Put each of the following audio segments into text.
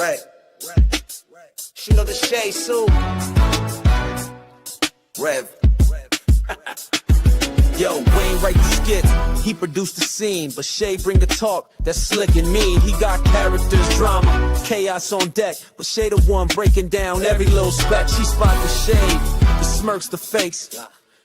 Right. Shoot up the shade, Sue. Rev. Yo, Wayne write the skits, he produced the scene, but Shay bring the talk that's slick and mean. He got characters, drama, chaos on deck, but Shay the one breaking down every little speck. She spot the shade, the smirks, the face,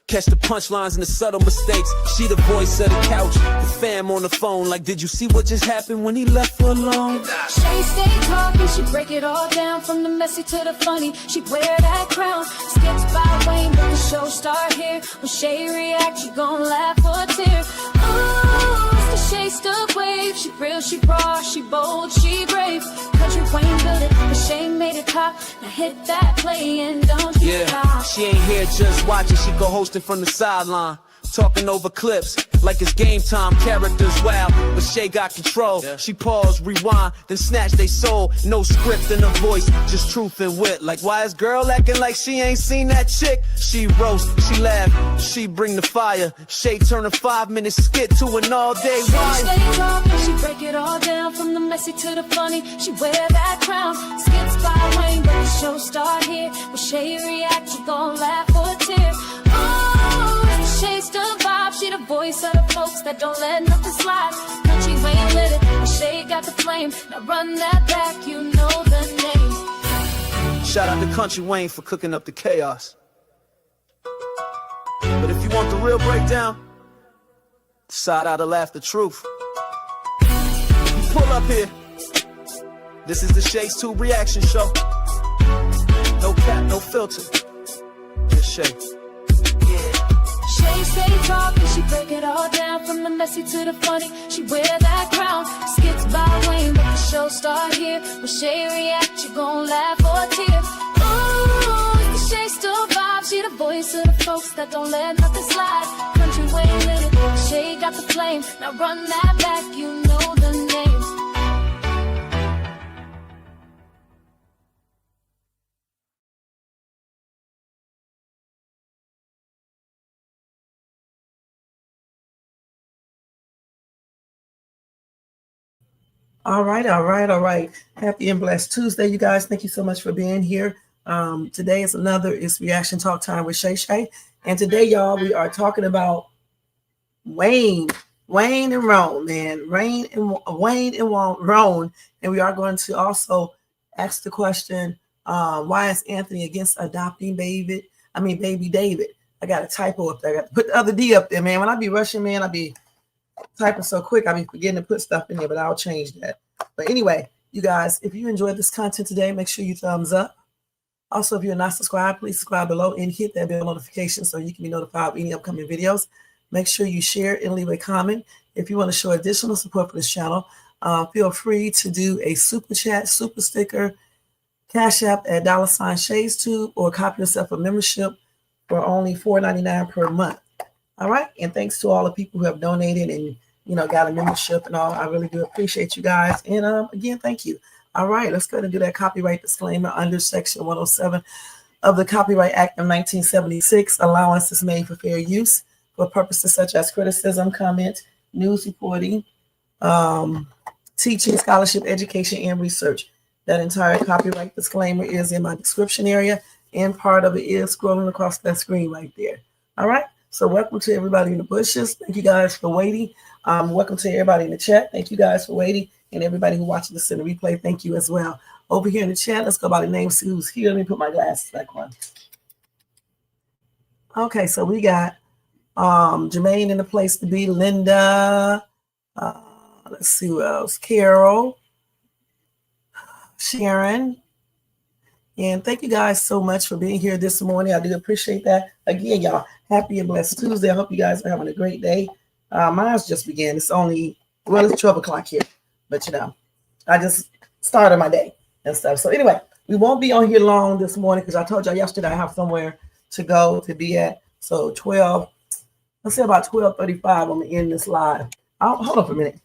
catch the punchlines and the subtle mistakes. She the voice of the couch, the fam on the phone, like, did you see what just happened when he left her alone? Shay stay talking, she break it all down, from the messy to the funny. She wear that crown, skits by Wayne, but the show start here. When Shay react, you gon' laugh or tear. Ooh, it's the Shay stuck wave. She real, she raw, she bold, she brave. Kountry Wayne built it, but Shay made it pop. Now hit that play and don't you stop. She ain't here just watching, she co-hosting from the sideline, talking over clips like it's game time. Characters wild, but Shay got control. She pause, rewind, then snatch they soul. No script in her voice, just truth and wit. Like, why is girl acting like she ain't seen that chick? She roast, she laugh, she bring the fire. Shay turn a 5-minute skit to an all-day wire. She stay talking, she break it all down, from the messy to the funny. She wear that crown, skits by Wayne, but the show start here. When Shay react, you gon' laugh or tear. Shay's the vibe, she the voice of the folks that don't let nothing slide. Kountry Wayne lit it, and Shay got the flame. Now run that back, you know the name. Shout out to Kountry Wayne for cooking up the chaos. But if you want the real breakdown, side out to laugh the truth. Pull up here. This is the Shay's 2 reaction show. No cap, no filter. Just Shay. Shay stay talking, she break it all down, from the messy to the funny. She wear that crown, skits by Wayne, but the show start here. When Shay react, you gon' laugh or tear. Ooh, it's the Shay still vibe, she the voice of the folks that don't let nothing slide. Kountry Wayne lit it, Shay got the flame. Now run that back, you know the name. All right. Happy and blessed Tuesday, you guys. Thank you so much for being here. Today is it's Reaction Talk Time with Shay Shay. And today, y'all, we are talking about Wayne and Rone, man. Wayne and Rone. And we are going to also ask the question, why is Anthony against adopting baby David? I got a typo up there. I got to put the other D up there, man. When I be rushing, man, I be typing so quick, I be forgetting to put stuff in there, but I'll change that. But anyway, you guys, if you enjoyed this content today, make sure you thumbs up. Also, if you're not subscribed, please subscribe below and hit that bell notification so you can be notified of any upcoming videos. Make sure you share and leave a comment. If you want to show additional support for this channel, feel free to do a super chat, super sticker, Cash App at $ShadesTube, or copy yourself a membership for only $4.99 per month. All right. And thanks to all the people who have donated and, got a membership and all. I really do appreciate you guys. And again, thank you. All right. Let's go ahead and do that copyright disclaimer under Section 107 of the Copyright Act of 1976. Allowance is made for fair use for purposes such as criticism, comment, news reporting, teaching, scholarship, education, and research. That entire copyright disclaimer is in my description area, and part of it is scrolling across that screen right there. All right. So welcome to everybody in the bushes. Thank you guys for waiting. Welcome to everybody in the chat. Thank you guys for waiting. And everybody who watches this in the replay, thank you as well. Over here in the chat, let's go by the name, see who's here. Let me put my glasses back on. Okay, so we got Jermaine in the place to be, Linda. Let's see who else. Carol, Sharon. And thank you guys so much for being here this morning. I do appreciate that. Again, y'all, happy and blessed Tuesday. I hope you guys are having a great day. Mine's just began. It's 12 o'clock here. But, I just started my day and stuff. So anyway, we won't be on here long this morning because I told y'all yesterday I have somewhere to go to be at. So let's say about 12:35, I'm going to end this live. Hold on for a minute.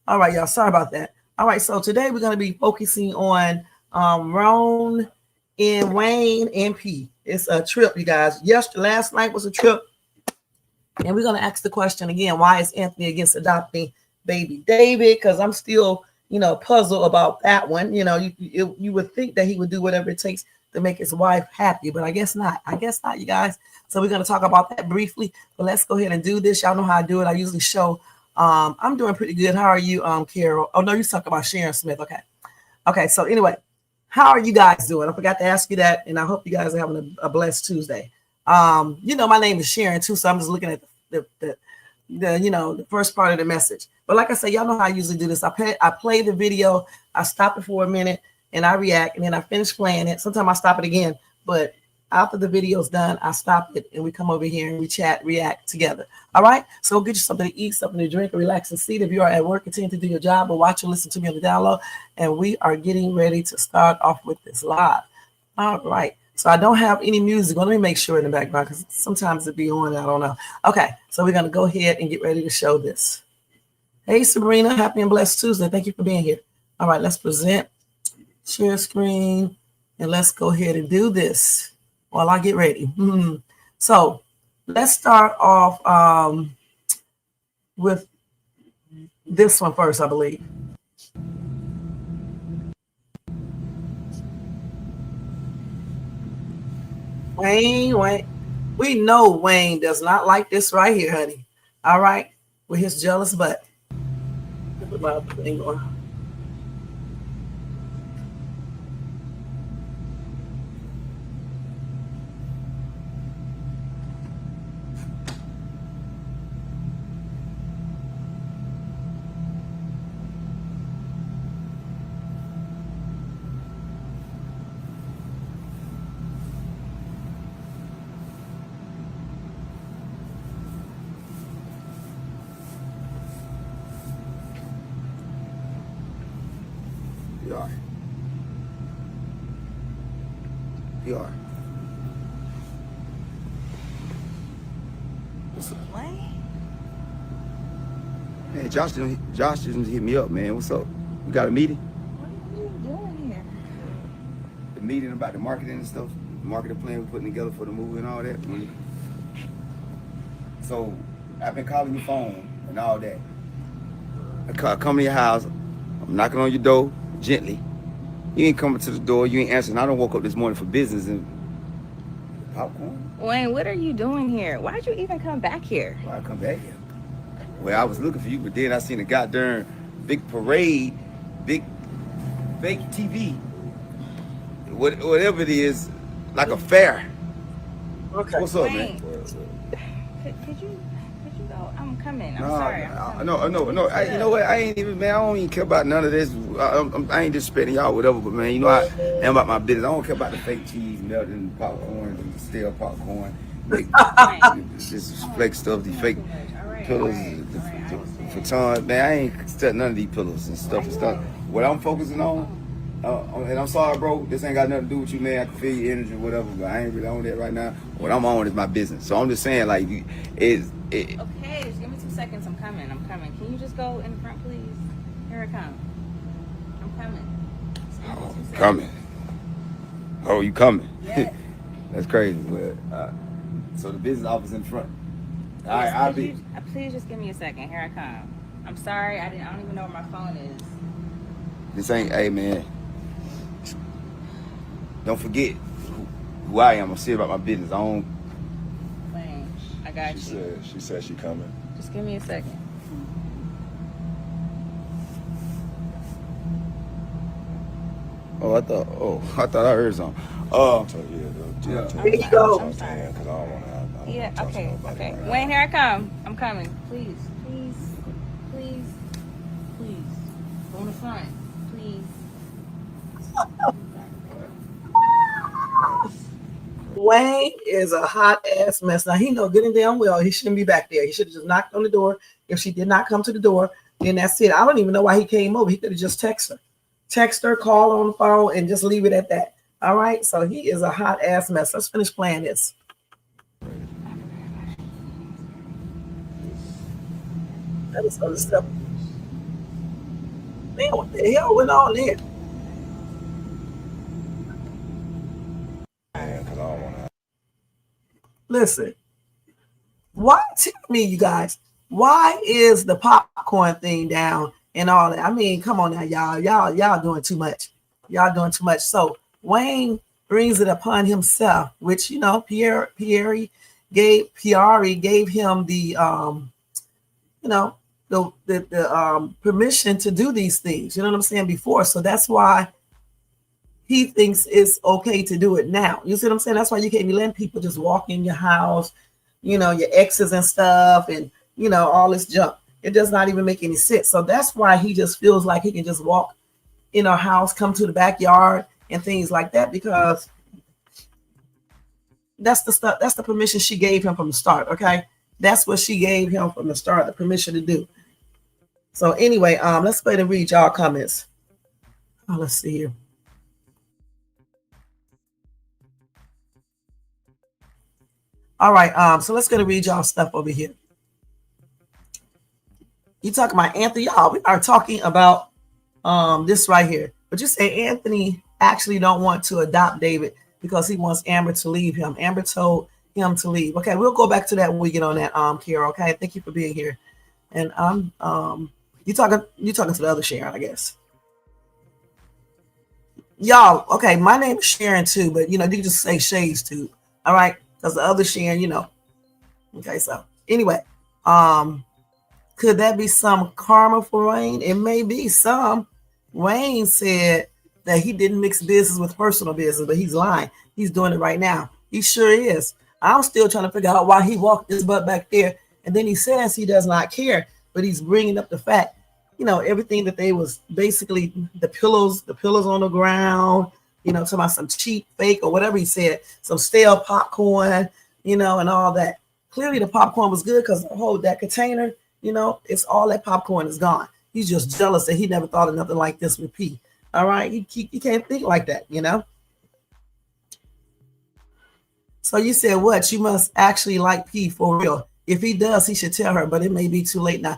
All right, y'all. Sorry about that. All right, so today we're going to be focusing on Rone and Wayne and P. It's a trip, you guys. Last night was a trip, and we're going to ask the question again: why is Anthony against adopting baby David? Because I'm still, puzzled about that one. You would think that he would do whatever it takes to make his wife happy, but I guess not. You guys. So we're going to talk about that briefly. But let's go ahead and do this. Y'all know how I do it. I usually show. I'm doing pretty good. How are you, Carol? Oh no, you talking about Sharon Smith. Okay. So anyway, how are you guys doing? I forgot to ask you that, and I hope you guys are having a blessed Tuesday. My name is Sharon too, so I'm just looking at the first part of the message. But like I said, y'all know how I usually do this. I play the video, I stop it for a minute, and I react, and then I finish playing it. Sometimes I stop it again, but after the video's done, I stop it and we come over here and we chat, react together. All right. So get you something to eat, something to drink, relax and seat. If you are at work, continue to do your job or watch or listen to me on the download. And we are getting ready to start off with this live. All right. So I don't have any music. Well, let me make sure in the background because sometimes it be on. I don't know. Okay. So we're going to go ahead and get ready to show this. Hey, Sabrina. Happy and blessed Tuesday. Thank you for being here. All right. Let's present, share screen, and let's go ahead and do this while I get ready. So let's start off with this one first, I believe. Wayne. We know Wayne does not like this right here, honey. All right, with his jealous butt. Put my thing on. Piarry. What's up? Man, Josh didn't hit me up, man. What's up? We got a meeting? What are you doing here? The meeting about the marketing and stuff. The marketing plan we're putting together for the movie and all that. So, I've been calling your phone and all that. I come to your house. I'm knocking on your door gently. You ain't coming to the door. You ain't answering. I don't woke up this morning for business and popcorn. Wayne, what are you doing here? Why'd you even come back here? Why I come back here? Well, I was looking for you, but then I seen a goddamn big parade, big fake TV, whatever it is, like a fair. Okay. What's up, Wayne, man? Could you go? I'm coming. I'm sorry. No. You know what? I ain't even, man. I don't even care about none of this. I ain't disrespecting y'all, whatever. But man, you know I am about my business. I don't care about the fake cheese, melting popcorn, and the stale popcorn. This fake stuff, these fake pillows, the futon. Man, I ain't studying none of these pillows and stuff. What I'm focusing on, and I'm sorry, bro. This ain't got nothing to do with you, man. I can feel your energy, whatever. But I ain't really on that right now. What I'm on is my business. So I'm just saying, like, Okay, just give me 2 seconds. I'm coming. Can you just go in the front, please? Here I come. I'm coming. Coming. Oh, you coming? Yes. That's crazy. But so the business office in front. Yes, All right, I'll be. Please just give me a second. Here I come. I'm sorry. I don't even know where my phone is. This ain't. Hey, man. Don't forget who I am. I'm serious about my business. I don't. Wayne, I got you. She said she coming. Just give me a second. I thought I heard something. So Yeah. There you go. I'm sorry. Because I don't want to. Yeah, okay. Wayne, here I come. I'm coming. Please. Go in the front. Please. Wayne is a hot ass mess. Now he know good and damn well he shouldn't be back there. He should have just knocked on the door. If she did not come to the door, then that's it. I don't even know why he came over. He could have just text her, call her on the phone, and just leave it at that. All right. So he is a hot ass mess. Let's finish playing this. That is other stuff. man, what the hell went on there? Listen, why, tell me, you guys, why is the popcorn thing down and all that? I mean, come on now, y'all doing too much. Y'all doing too much. So Wayne brings it upon himself, which, you know, Piarry gave him the you know, the permission to do these things. You know what I'm saying? Before, so that's why he thinks it's okay to do it now. You see what I'm saying? That's why you can't be letting people just walk in your house, you know, your exes and stuff, and you know, all this junk. It does not even make any sense. So that's why he just feels like he can just walk in our house, come to the backyard and things like that, because that's the stuff, that's the permission she gave him from the start. Okay. That's what she gave him from the start, the permission to do. So anyway, let's go ahead and read y'all comments. Oh, let's see here. All right, so let's go to read y'all stuff over here. You talking about Anthony? Y'all, we are talking about this right here. But you say Anthony actually don't want to adopt David because he wants Amber to leave him. Amber told him to leave. Okay, we'll go back to that when we get on that, Kira. Okay, thank you for being here. And you talking to the other Sharon, I guess. Y'all, okay, my name is Sharon too, but you know, you can just say Shades too. All right, because the other Sharon, you know. Okay, so anyway, could that be some karma for Wayne? It may be some. Wayne said that he didn't mix business with personal business, but he's lying. He's doing it right now. He sure is. I'm still trying to figure out why he walked his butt back there. And then he says he does not care, but he's bringing up the fact, you know, everything that they was basically the pillows on the ground, you know, talking about some cheap fake or whatever he said, some stale popcorn, you know, and all that. Clearly the popcorn was good because that container, you know, it's all that popcorn is gone. He's just jealous that he never thought of nothing like this with P. All right, he can't think like that, you know. So you said what? You must actually like P for real. If he does, he should tell her, but it may be too late now.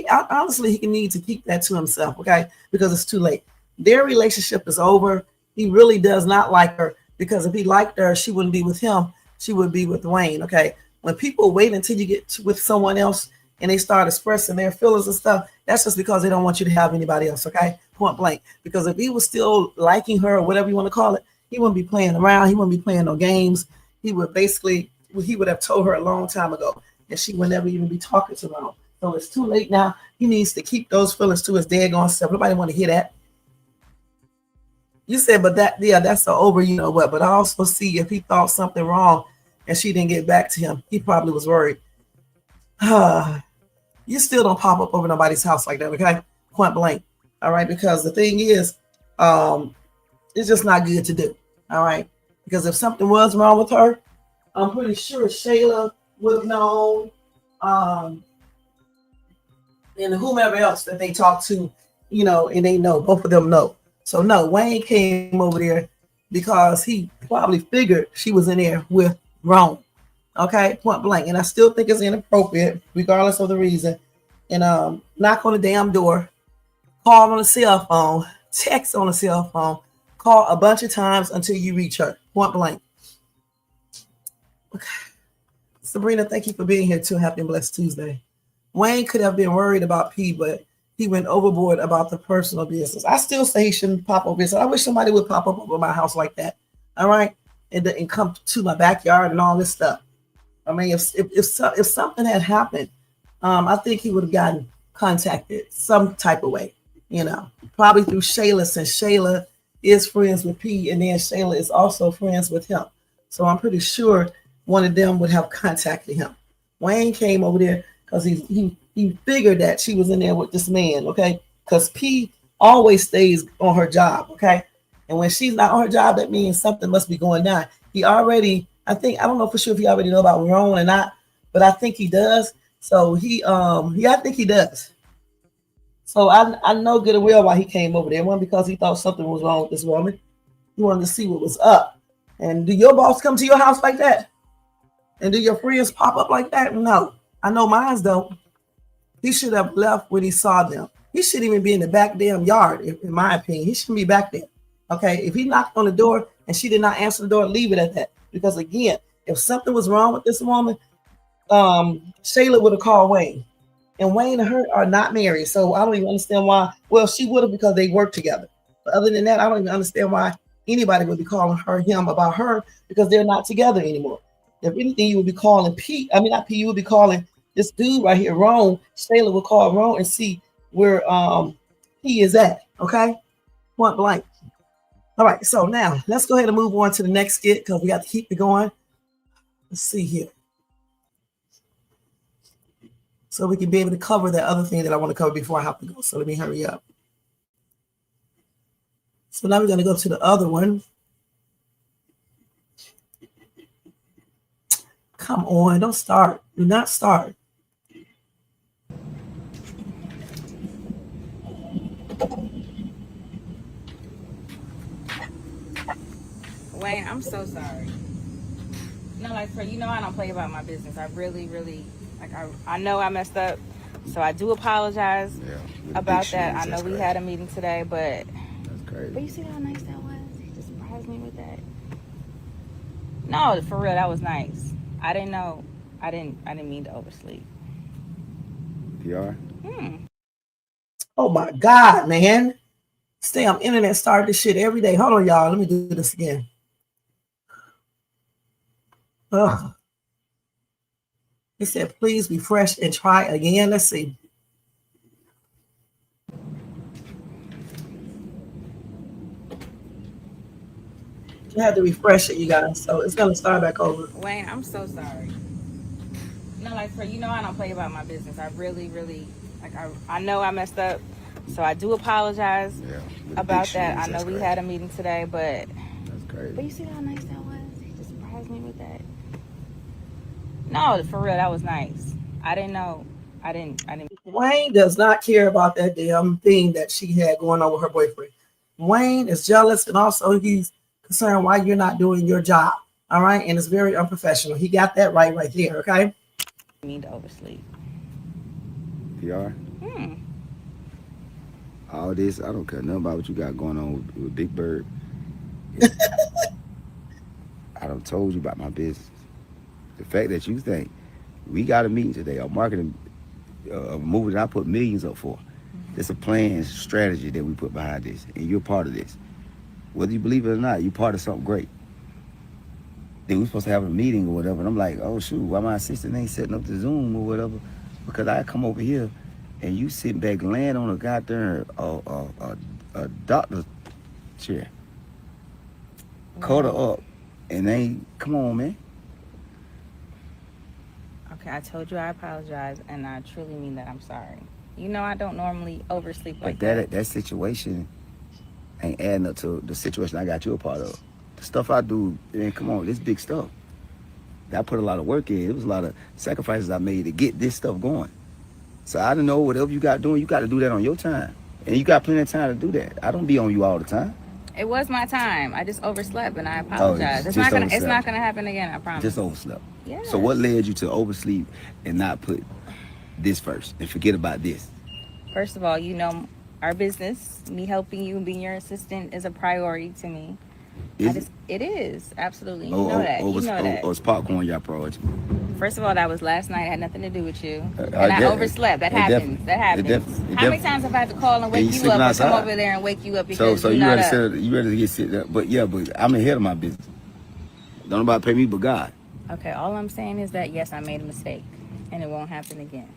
Honestly, he can need to keep that to himself, okay? Because it's too late. Their relationship is over. He really does not like her, because if he liked her, she wouldn't be with him. She would be with Wayne, okay? When people wait until you get with someone else and they start expressing their feelings and stuff, that's just because they don't want you to have anybody else, okay? Point blank. Because if he was still liking her or whatever you want to call it, he wouldn't be playing around. He wouldn't be playing no games. He would have told her a long time ago, and she would never even be talking to Rone. So it's too late now. He needs to keep those feelings to his daggone self. Nobody want to hear that. You said, but that's over, you know what? But I also see if he thought something wrong and she didn't get back to him, he probably was worried. You still don't pop up over nobody's house like that, okay? Point blank. All right, because the thing is, it's just not good to do. All right. Because if something was wrong with her, I'm pretty sure Shayla would have known, and whomever else that they talk to, you know, and they know, both of them know. So no, Wayne came over there because he probably figured she was in there with Rone. Okay, point blank. And I still think it's inappropriate, regardless of the reason. And knock on the damn door, call on the cell phone, text on the cell phone, call a bunch of times until you reach her. Point blank. Okay. Sabrina, thank you for being here too. Happy and blessed Tuesday. Wayne could have been worried about P, but he went overboard about the personal business. I still say he shouldn't pop over business. I wish somebody would pop up over my house like that. All right, and come to my backyard and all this stuff. I mean, if something had happened, I think he would have gotten contacted some type of way. You know, probably through Shayla, since Shayla is friends with P, and then Shayla is also friends with him. So I'm pretty sure one of them would have contacted him. Wayne came over there because he figured that she was in there with this man, okay? Because P always stays on her job, okay? And when she's not on her job, that means something must be going down. I don't know for sure if he already know about Rone or not, but I think he does. So I think he does. So I know good and well why he came over there. It wasn't because he thought something was wrong with this woman. He wanted to see what was up. And do your boss come to your house like that? And do your friends pop up like that? No. I know mine don't. He should have left when he saw them. he shouldn't even be in the back damn yard, in my opinion. He shouldn't be back there. Okay, if he knocked on the door and she did not answer the door, leave it at that. Because again, if something was wrong with this woman, Shayla would have called Wayne. And Wayne and her are not married, so I don't even understand why. Well, she would have because they work together. But other than that, I don't even understand why anybody would be calling him about her, because they're not together anymore. If anything, you would be calling Pete. I mean, not Pete. You would be calling this dude right here, Rone. Shayla would call Rone and see where he is at. Okay, point blank. All right, so now let's go ahead and move on to the next skit because we got to keep it going. Let's see here. So we can be able to cover that other thing that I want to cover before I have to go. So let me hurry up. So now we're going to go to the other one. Come on, don't start. Do not start. Wayne, I'm so sorry. No, like, I don't play about my business. I really, like, I know I messed up, so I do apologize about that. I know we had a meeting today, but that's crazy. But you see how nice that was? He just surprised me with that. No, for real, that was nice. I didn't know. I didn't mean to oversleep. PR? Oh my God, man. Stay on internet, start this shit every day. Hold on, y'all. Let me do this again. Ugh. It said, please refresh and try again. Let's see. You have to refresh it, you guys. So it's going to start back over. Wayne, I'm so sorry. No, like, I don't play about my business. I really, like, I know I messed up, so I do apologize about that. I know we had a meeting today, but that's crazy. But you see how nice that was? He just surprised me with that. No, for real, that was nice. I didn't know. I didn't. Wayne does not care about that damn thing that she had going on with her boyfriend. Wayne is jealous, and also he's concerned why you're not doing your job. All right, and it's very unprofessional. He got that right there. Okay. I mean to oversleep. PR? All this, I don't care nothing about what you got going on with Big Bird. I done told you about my business. The fact that you think we got a meeting today, a marketing a movie that I put millions up for. It's a plan, strategy that we put behind this, and you're part of this. Whether you believe it or not, you're part of something great. Then we're supposed to have a meeting or whatever, and I'm like, oh shoot, why my assistant ain't setting up the Zoom or whatever? Because I come over here and you sit back laying on a goddamn a doctor's chair, cut her up, and they come on, man. Okay, I told you I apologize, and I truly mean that. I'm sorry. You know I don't normally oversleep like that. That situation ain't adding up to the situation I got you a part of. The stuff I do, man, come on, this big stuff. I put a lot of work in. It was a lot of sacrifices I made to get this stuff going. So I don't know, whatever you got doing, you got to do that on your time. And you got plenty of time to do that. I don't be on you all the time. It was my time. I just overslept, and I apologize. It's not gonna happen again, I promise. Just overslept. Yeah. So what led you to oversleep and not put this first and forget about this? First of all, you know, our business, me helping you and being your assistant is a priority to me. It is, absolutely. You know that. It's popcorn your priority. First of all, that was last night. It had nothing to do with you. And I overslept. That happens. How many times have I had to call and wake you up or come over there and wake you up because so you're you not ready you ready to get sit there? But I'm ahead of my business. Don't nobody pay me but God. Okay, all I'm saying is that, yes, I made a mistake, and it won't happen again.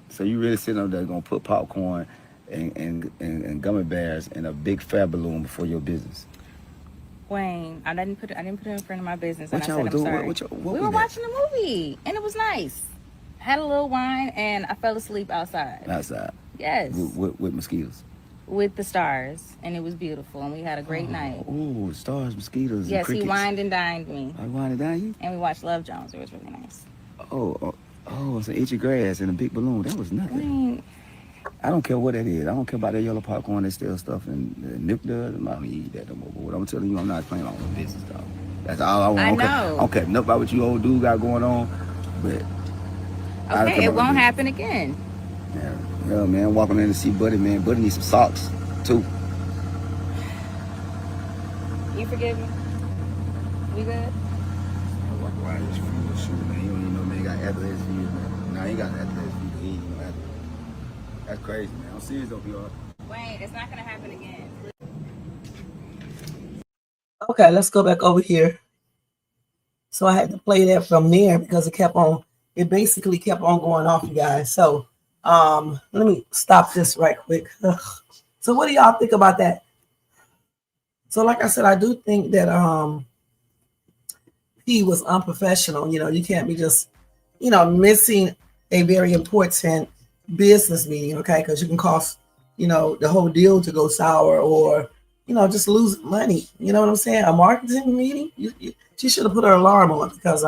So you really sitting up there gonna put popcorn and gummy bears in a big fat balloon before your business? Wayne, I didn't put it in front of my business, what and I said I'm sorry. We were watching a movie, and it was nice. Had a little wine, and I fell asleep outside. Outside? Yes. With mosquitoes? With the stars, and it was beautiful, and we had a great night. Oh, stars, mosquitoes, yes, and crickets. He wined and dined me. I wined and dined you? And we watched Love Jones. It was really nice. Oh, some itchy grass and a big balloon. That was nothing. Wayne, I don't care what that is. I don't care about that yellow popcorn that still stuff and Nip does. I don't eat that no more. But what I'm telling you, I'm not playing on the business, dog. That's all I want. I know. I don't care nothing about what you old dude got going on, but okay, it won't happen again. Yeah, Yeah, man. Walking in to see Buddy, man. Buddy needs some socks, too. You forgive me? We good? I walk around this feet shoe, man. You don't even know, man. He got athlete's feet, man. Nah, he got athlete's feet. He ain't even athlete. That's crazy, man. I'm serious, though, PR. Wayne, it's not gonna happen again. Okay, let's go back over here. So I had to play that from there because it basically kept on going off, you guys. So let me stop this right quick. Ugh. So what do y'all think about that? So like I said, I do think that he was unprofessional. You can't be just, missing a very important business meeting, okay? Because you can cause, the whole deal to go sour or, just lose money. You know what I'm saying? A marketing meeting, she should have put her alarm on because,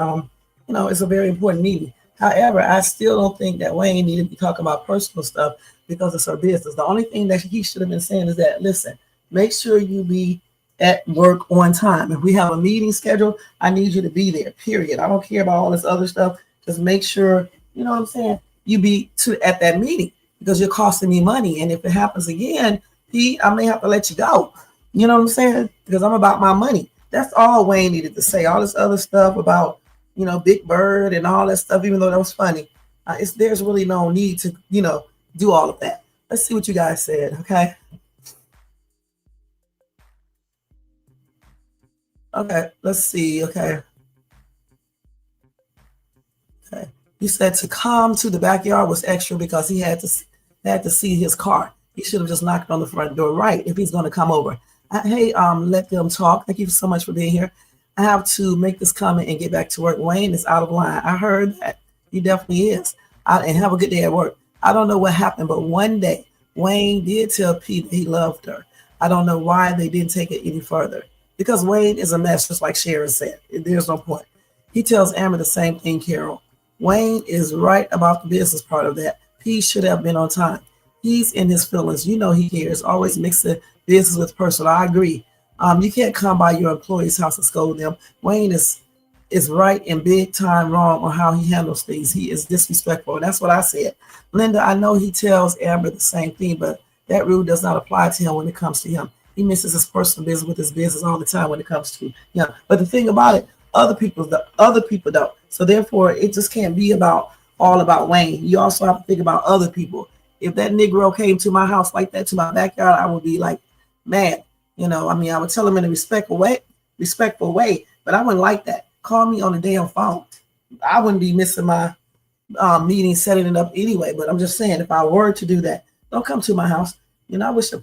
it's a very important meeting. However, I still don't think that Wayne needed to be talking about personal stuff because it's her business. The only thing that he should have been saying is that, listen, make sure you be at work on time. If we have a meeting scheduled, I need you to be there, period. I don't care about all this other stuff. Just make sure, you know what I'm saying, you be at that meeting because you're costing me money. And if it happens again, I may have to let you go. You know what I'm saying? Because I'm about my money. That's all Wayne needed to say. All this other stuff about, Big Bird and all that stuff, even though that was funny, there's really no need to, do all of that. Let's see what you guys said, okay? Okay, let's see, okay. Okay. You said to come to the backyard was extra because he had to see his car. He should have just knocked on the front door, right? If he's going to come over. Hey, let them talk. Thank you so much for being here. I have to make this comment and get back to work. Wayne is out of line. I heard that. He definitely is. And have a good day at work. I don't know what happened, but one day Wayne did tell Pete that he loved her. I don't know why they didn't take it any further. Because Wayne is a mess, just like Sharon said. There's no point. He tells Amber the same thing, Carol. Wayne is right about the business part of that. He should have been on time. He's in his feelings. He cares. Always mixing business with personal. I agree. You can't come by your employee's house and scold them. Wayne is right and big time wrong on how he handles things. He is disrespectful. That's what I said. Linda, I know he tells Amber the same thing, but that rule does not apply to him when it comes to him. He misses his personal business with his business all the time when it comes to him. But the thing about it, other people don't. So therefore, it just can't be all about Wayne. You also have to think about other people. If that Negro came to my house like that, to my backyard, I would be like, man, I would tell him in a respectful way, but I wouldn't like that. Call me on the damn phone. I wouldn't be missing my meeting, setting it up anyway. But I'm just saying, if I were to do that, don't come to my house. I wish a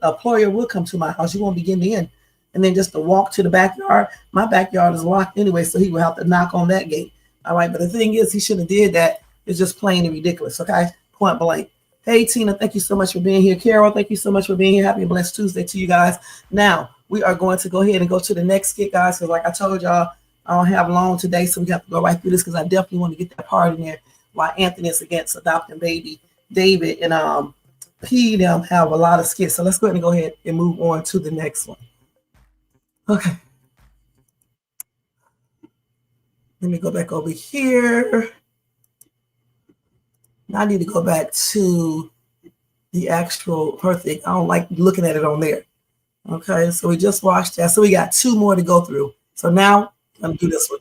employer would come to my house. You won't be getting in. And then just to walk to the backyard, my backyard is locked anyway, so he would have to knock on that gate. All right, but the thing is, he shouldn't have did that. It's just plain and ridiculous, okay? Point blank. Hey, Tina, thank you so much for being here. Carol, thank you so much for being here. Happy and blessed Tuesday to you guys. Now, we are going to go ahead and go to the next skit, guys, because like I told y'all, I don't have long today, so we have to go right through this because I definitely want to get that part in there while Anthony is against adopting baby David and P them have a lot of skits. So let's go ahead and move on to the next one. Okay. Let me go back over here. Now I need to go back to the actual her thing. I don't like looking at it on there. Okay, so we just watched that. So we got two more to go through. So now I'm gonna do this one.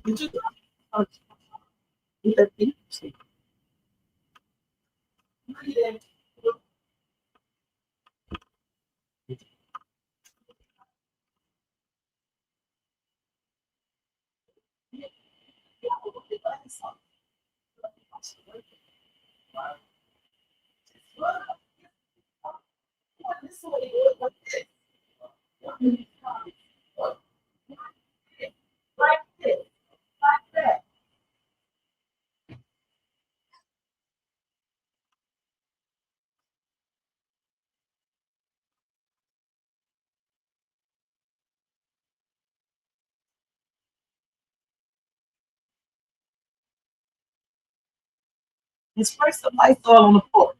Did you And spray some Lysol on the floor.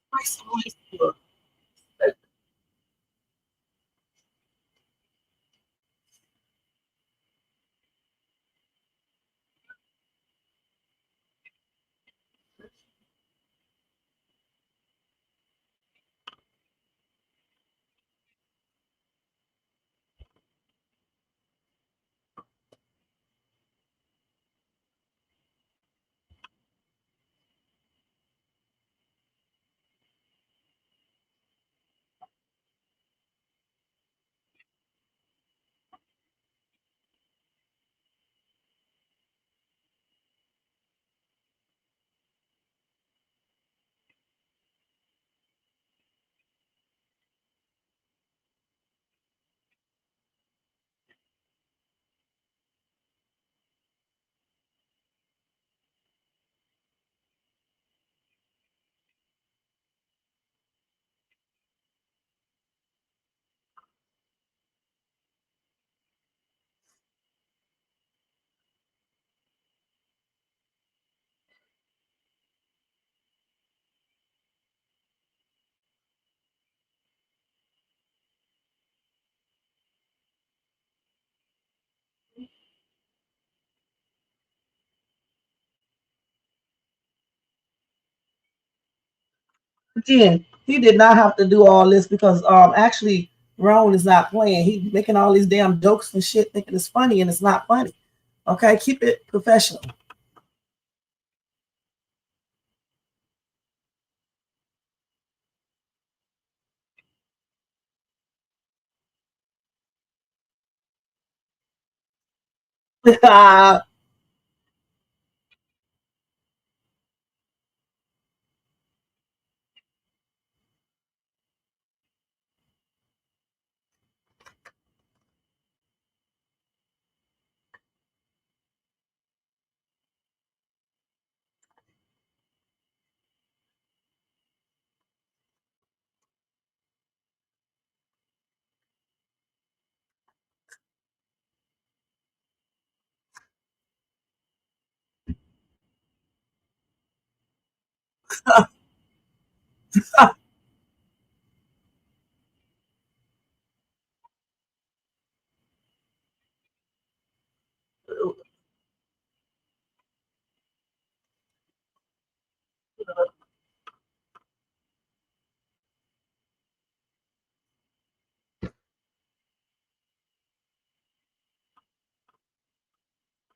Spray some Lysol. Again, he did not have to do all this because actually Rone is not playing. He making all these damn jokes and shit, thinking it's funny and it's not funny. Okay, keep it professional.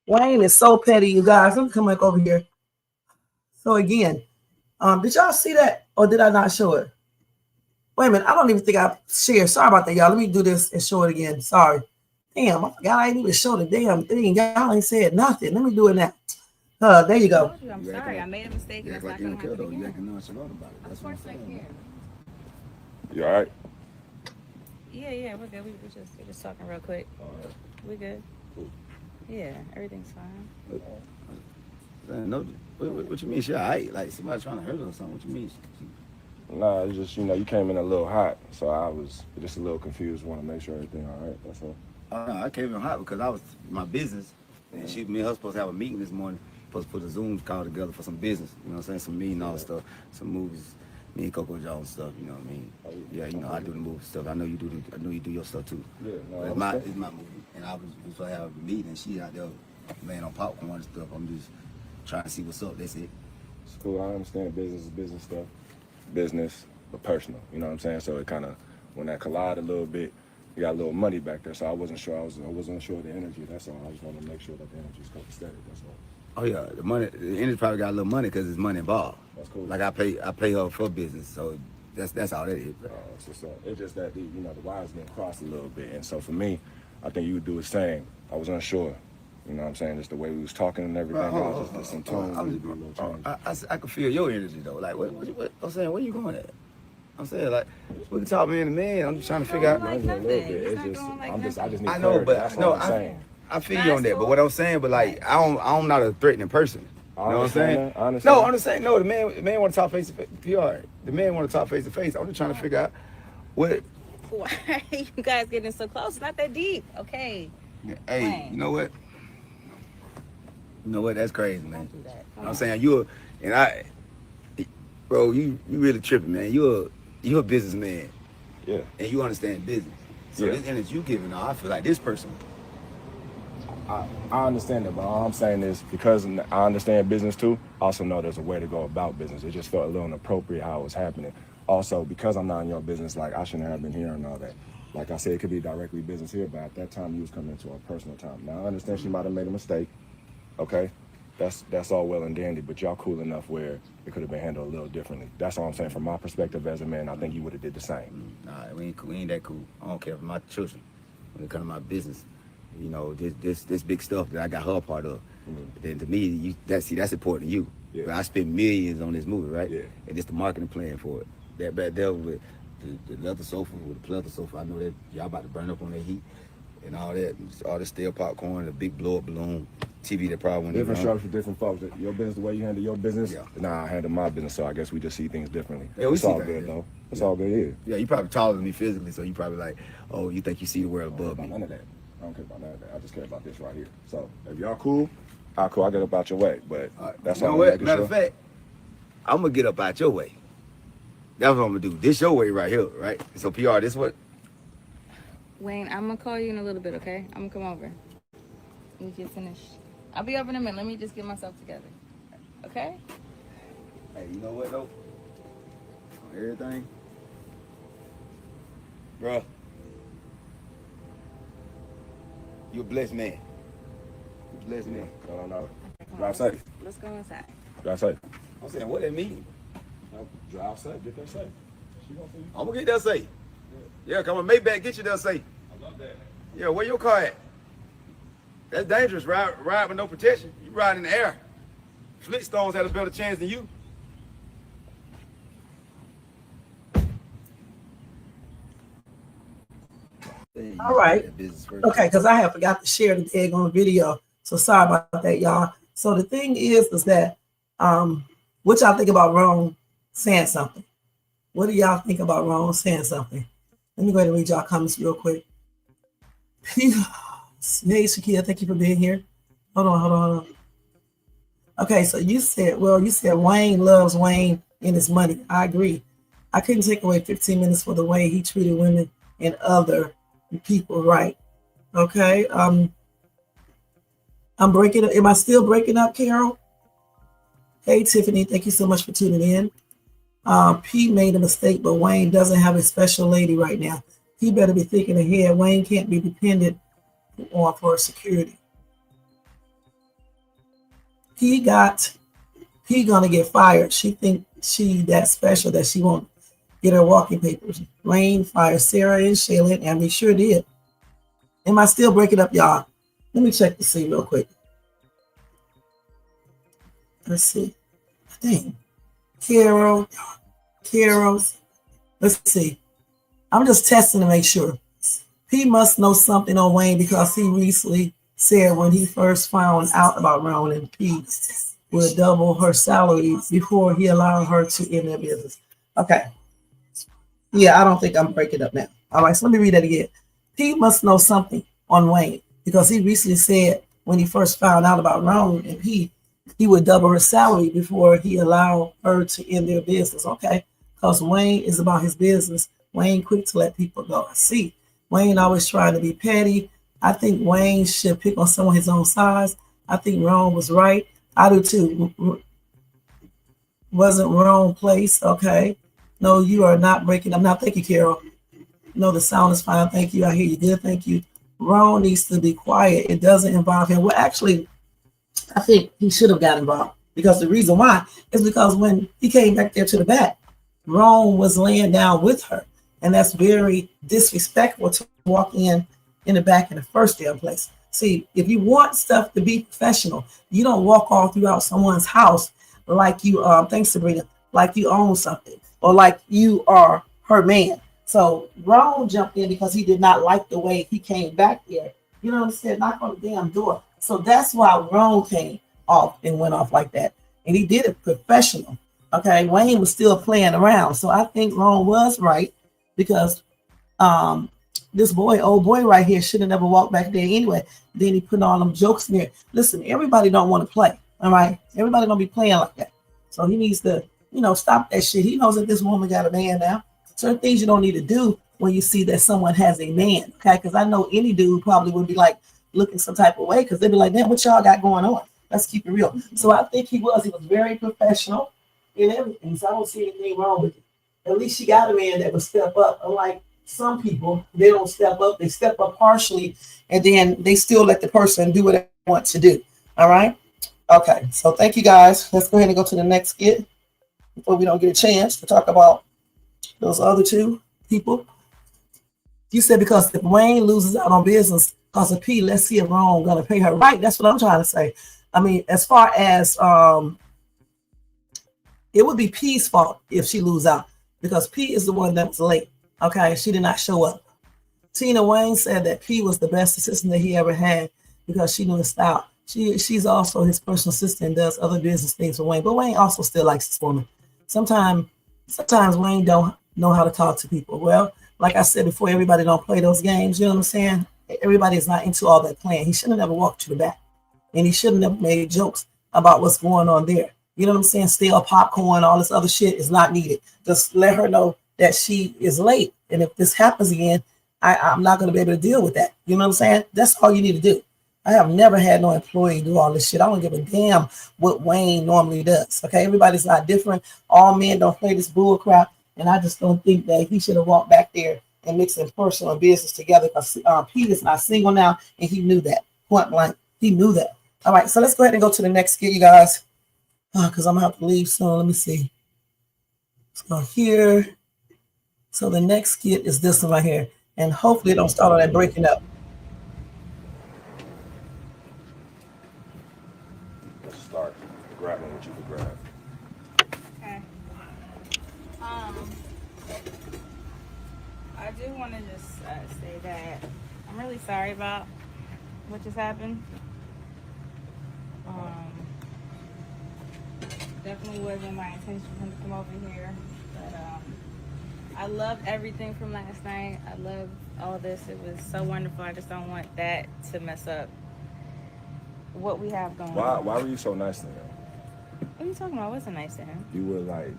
Wayne is so petty, you guys. Let me come back over here. So again, did y'all see that or did I not show it? Wait a minute, I don't even think I shared. Sorry about that, y'all. Let me do this and show it again. Sorry. Damn, I forgot I didn't even show the damn thing. Y'all ain't said nothing. Let me do it now. There you go. I'm sorry, I made a mistake. You act like you don't care though. You acting nonchalant about it. Of course I care. You all right? Yeah, we're good. We're just talking real quick. We good. Cool. Yeah, everything's fine. No, what you mean? She alright? Like somebody trying to hurt her or something? What you mean? Nah, it's just, you came in a little hot, so I was just a little confused. Want to make sure everything all right, that's all. No, I came in hot because I was my business, and me and her supposed to have a meeting this morning. Supposed to put a Zoom call together for some business. You know what I'm saying? Some meeting, all the stuff, some movies. Me and Coco Jones stuff. You know what I mean? Yeah, I do the movie stuff. I know you do your stuff too. Yeah, no, But it's my movie, and I was supposed to have a meeting, and she out there laying on popcorn and stuff. I'm just trying to see what's up. That's it. It's cool. I understand business is business stuff. Business, but personal. You know what I'm saying? So it kind of, when that collide a little bit, you got a little money back there. So I wasn't sure. I wasn't sure of the energy. That's all. I just want to make sure that the energy's copacetic. That's all. Oh yeah, the energy probably got a little money because there's money involved. That's cool. Like I pay her for business, so that's all that is. So it's just that the wires getting crossed a little bit, and so for me, I think you would do the same. I was unsure. You know what I'm saying? Just the way we was talking and everything. Just some tone. I can feel your energy though. Like what I'm saying, where you going at? I'm saying like we can talk man to man. I'm just trying to figure out. Like a little bit. It's It's just like I just need I know, clarity. but That's no, all I'm saying. I feel you on that. But what I'm saying, but like I'm not a threatening person. You know what I'm saying? I understand. No, I'm just saying. No, the man want to talk face to face. PR. The man want to talk face to face. I'm just trying to figure out what. Why are you guys getting so close? It's not that deep. Okay. Hey, Wayne. you know what? You know what? That's crazy, man. Don't do that. I'm saying bro, you really tripping, man. You're a businessman, Yeah. and you understand business. So Yeah. this energy you giving, I feel like this person. I understand that, but all I'm saying is because I understand business too, I also know there's a way to go about business. It just felt a little inappropriate how it was happening. Also, because I'm not in your business, like I shouldn't have been here and all that. Like I said, it could be directly business here, but at that time you was coming into a personal time. Now I understand she might have made a mistake. Okay, that's all well and dandy, but y'all cool enough where it could have been handled a little differently. That's all I'm saying. From my perspective as a man, I think you would have did the same. Nah, we ain't that cool. I don't care for my children. When it comes to my business, you know, this big stuff that I got her a part of. Then to me, that's important to you. Yeah. But I spent millions on this movie, right? Yeah. And just the marketing plan for it. That back there with the leather sofa, with the pleather sofa, I know that y'all about to burn up on that heat and all that, all the stale popcorn, the big blow up balloon, TV that probably went Different strokes for different folks. Your business, the way you handle your business, Yeah. nah, I handle my business, so I guess we just see things differently. Yeah, we It's see all things good, different. though. It's all good here. Yeah, you probably taller than me physically, so you probably like, oh, you think you see the world I don't care above about me. none of that. I don't care about none of that. I just care about this right here. So if y'all cool, I'll cool. I get up out your way, but that's You know all. what? I'm making Matter of sure. fact, I'm gonna get up out your way. That's what I'm gonna do. This your way right here, right? So PR, this what? Wayne, I'm gonna call you in a little bit, okay? I'm gonna come over. Let me get finished. I'll be over in a minute. Let me just get myself together. Okay? Hey, you know what though? On everything, bruh. You a blessed man. You a blessed man. No. Drive safe. Let's go inside. Drive safe. I'm saying, what that mean? Drive safe. Get that safe. She gonna see you. I'm gonna get that safe. Yeah, come on, Maybach, get you that safe. I love that. Yeah, where your car at? That's dangerous. Ride with no protection. You ride in the air. Flintstones had a better chance than you. All right. Okay, because I have forgot to share the egg on the video. So sorry about that, y'all. So the thing is that what y'all think about Rone saying something? What do y'all think about Rone saying something? Let me go ahead and read y'all comments real quick. Hey, Shakia, thank you for being here. Hold on. Okay, so you said Wayne loves Wayne and his money. I agree. I couldn't take away 15 minutes for the way he treated women and other people, right? Okay. I'm breaking up. Am I still breaking up, Carol? Hey, Tiffany, thank you so much for tuning in. P made a mistake, but Wayne doesn't have a special lady right now. He better be thinking ahead. Wayne can't be dependent on for security. P gonna get fired. She think she that special that she won't get her walking papers. Wayne fired Sarah and Shaylin, and we sure did. Am I still breaking up, y'all? Let me check to see real quick. Let's see. Dang. Carol's. Let's see. I'm just testing to make sure. P must know something on Wayne because he recently said when he first found out about Rone and P would double her salary before he allowed her to end their business. Okay. Yeah, I don't think I'm breaking up now. All right, so let me read that again. P must know something on Wayne because he recently said when he first found out about Rone and P, he would double her salary before he allowed her to end their business. Okay, because Wayne is about his business. Wayne quick to let people go. I see. Wayne always trying to be petty. I think Wayne should pick on someone his own size. I think Rone was right. I do too. Wasn't Rone place? Okay. No, you are not breaking up. Now, thank you, Carol. No, the sound is fine. Thank you. I hear you good. Thank you. Rone needs to be quiet. It doesn't involve him. Well, actually, I think he should have got involved because the reason why is because when he came back there to the back, Rone was laying down with her. And that's very disrespectful to walk in the back in the first damn place. See, if you want stuff to be professional, you don't walk all throughout someone's house like you, thanks Sabrina, like you own something or like you are her man. So Rone jumped in because he did not like the way he came back there. You know what I'm saying? Knock on the damn door. So that's why Rone came off and went off like that. And he did it professional. Okay, Wayne was still playing around. So I think Rone was right because this boy, old boy right here, should have never walked back there anyway. Then he put all them jokes in there. Listen, everybody don't want to play. All right. Everybody don't be playing like that. So he needs to, stop that shit. He knows that this woman got a man now. Certain things you don't need to do when you see that someone has a man. Okay. Because I know any dude probably would be like looking some type of way because they'd be like, damn, what y'all got going on? Let's keep it real. So I think he was very professional in everything. So I don't see anything wrong with it. At least she got a man that would step up. Unlike some people, they don't step up. They step up partially, and then they still let the person do what they want to do. All right? Okay. So thank you, guys. Let's go ahead and go to the next skit before we don't get a chance to talk about those other two people. You said because if Wayne loses out on business because of P, let's see if Rone going to pay her. Right. That's what I'm trying to say. I mean, as far as it would be P's fault if she lose out because P is the one that was late. Okay, she did not show up. Tina Wayne said that P was the best assistant that he ever had because she knew his style. She's also his personal assistant and does other business things for Wayne, but Wayne also still likes this woman. Sometimes Wayne don't know how to talk to people. Well, like I said before, everybody don't play those games. You know what I'm saying? Everybody is not into all that playing. He should have never walked to the back, and he should have never made jokes about what's going on there. You know what I'm saying? Stale popcorn, all this other shit is not needed. Just let her know that she is late. And if this happens again, I'm not going to be able to deal with that. You know what I'm saying? That's all you need to do. I have never had no employee do all this shit. I don't give a damn what Wayne normally does. Okay, everybody's not different. All men don't play this bull crap. And I just don't think that he should have walked back there and mixing personal and business together because Pete is not single now. And he knew that. Point blank. He knew that. All right, so let's go ahead and go to the next skit, you guys. Because I'm going to have to leave soon. Let me see. Let's go here. So the next skit is this one right here. And hopefully it don't start on that breaking up. Let's start grabbing what you can grab. Okay. I do want to just say that I'm really sorry about what just happened. Definitely wasn't my intention for him to come over here, but I loved everything from last night. I loved all this. It was so wonderful. I just don't want that to mess up what we have going on. Why were you so nice to him? What are you talking about? I wasn't nice to him. You were like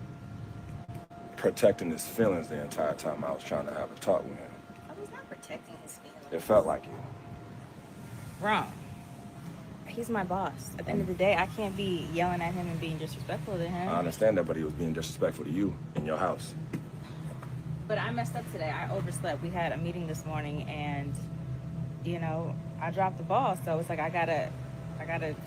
protecting his feelings the entire time I was trying to have a talk with him. I was not protecting his feelings. It felt like it. Wrong. He's my boss. At the end of the day, I can't be yelling at him and being disrespectful to him. I understand that, but he was being disrespectful to you in your house. But I messed up today. I overslept. We had a meeting this morning, and I dropped the ball. So it's like I gotta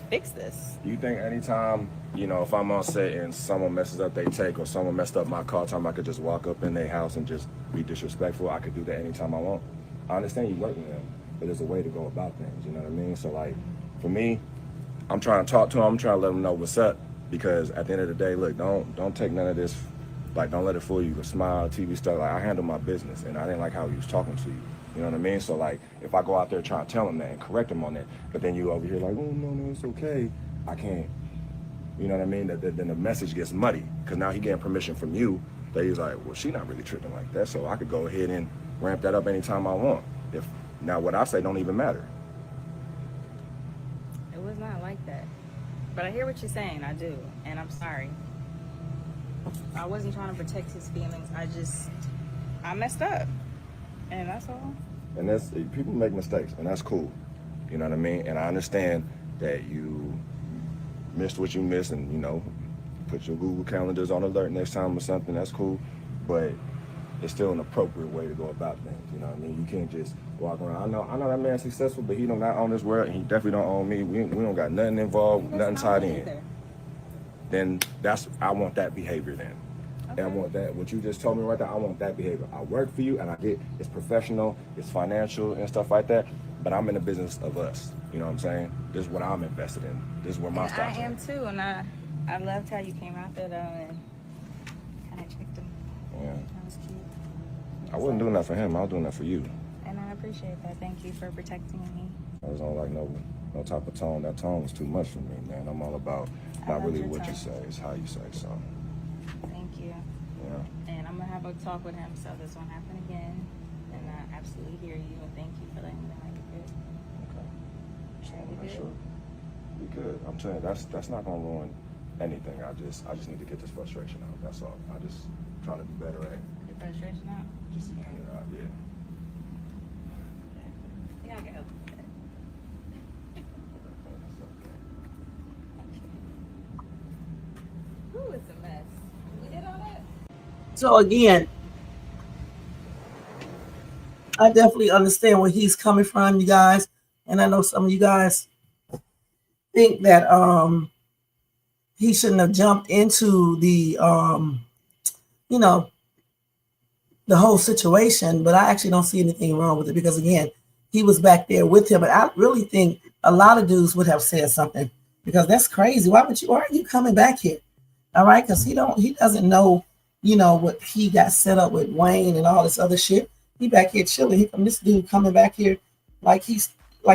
fix this. Do you think anytime, if I'm on set and someone messes up their take or someone messed up my call time, I could just walk up in their house and just be disrespectful? I could do that anytime I want. I understand you work with them, but there's a way to go about things. You know what I mean? So like, for me, I'm trying to talk to him. I'm trying to let him know what's up, because at the end of the day, look, don't take none of this. Like, don't let it fool you. The smile, TV stuff. Like, I handle my business, and I didn't like how he was talking to you. You know what I mean? So like, if I go out there trying to tell him that and correct him on that, but then you over here like, oh no, it's okay. I can't. You know what I mean? Then the message gets muddy, because now he getting permission from you that he's like, well, she not really tripping like that, so I could go ahead and ramp that up anytime I want. If now what I say don't even matter. It was not like that. But I hear what you're saying. I do, and I'm sorry. I wasn't trying to protect his feelings. I messed up, and that's all. And that's, people make mistakes, and that's cool. You know what I mean? And I understand that you missed what you missed, and put your Google calendars on alert next time or something. That's cool, but it's still an appropriate way to go about things. You know what I mean? You can't just walk around. I know that man's successful, but he don't not own this world, and he definitely don't own me. We don't got nothing involved, nothing tied in. Either. Then I want that behavior then. Okay. And I want that, what you just told me right there, I want that behavior. I work for you, and I get, it's professional, it's financial and stuff like that, but I'm in the business of us. You know what I'm saying? This is what I'm invested in. This is where my stock's I am too, and I loved how you came out there though and kind of checked him. Yeah. That was cute. I wasn't doing that for him, I was doing that for you. And I appreciate that. Thank you for protecting me. I was on like no type of tone. That tone was too much for me, man. I'm all about not really what you say, it's how you say so. Thank you. Yeah. And I'm gonna have a talk with him so this won't happen again. And I absolutely hear you, and thank you for letting me know how you feel. Okay. Just want to make sure we good. I'm telling you, that's not gonna ruin anything. I just need to get this frustration out. That's all. I just trying to be better at Your frustration out? just getting it out. Yeah. Yeah, I can help with that. Ooh, it's a mess. We did all that? So again, I definitely understand where he's coming from, you guys. And I know some of you guys think that he shouldn't have jumped into the you know, the whole situation, but I actually don't see anything wrong with it because again, he was back there with him. But I really think a lot of dudes would have said something because that's crazy. Why are you coming back here? All right, because he doesn't know, what he got set up with Wayne and all this other shit. He back here chilling. Here come this dude coming back here like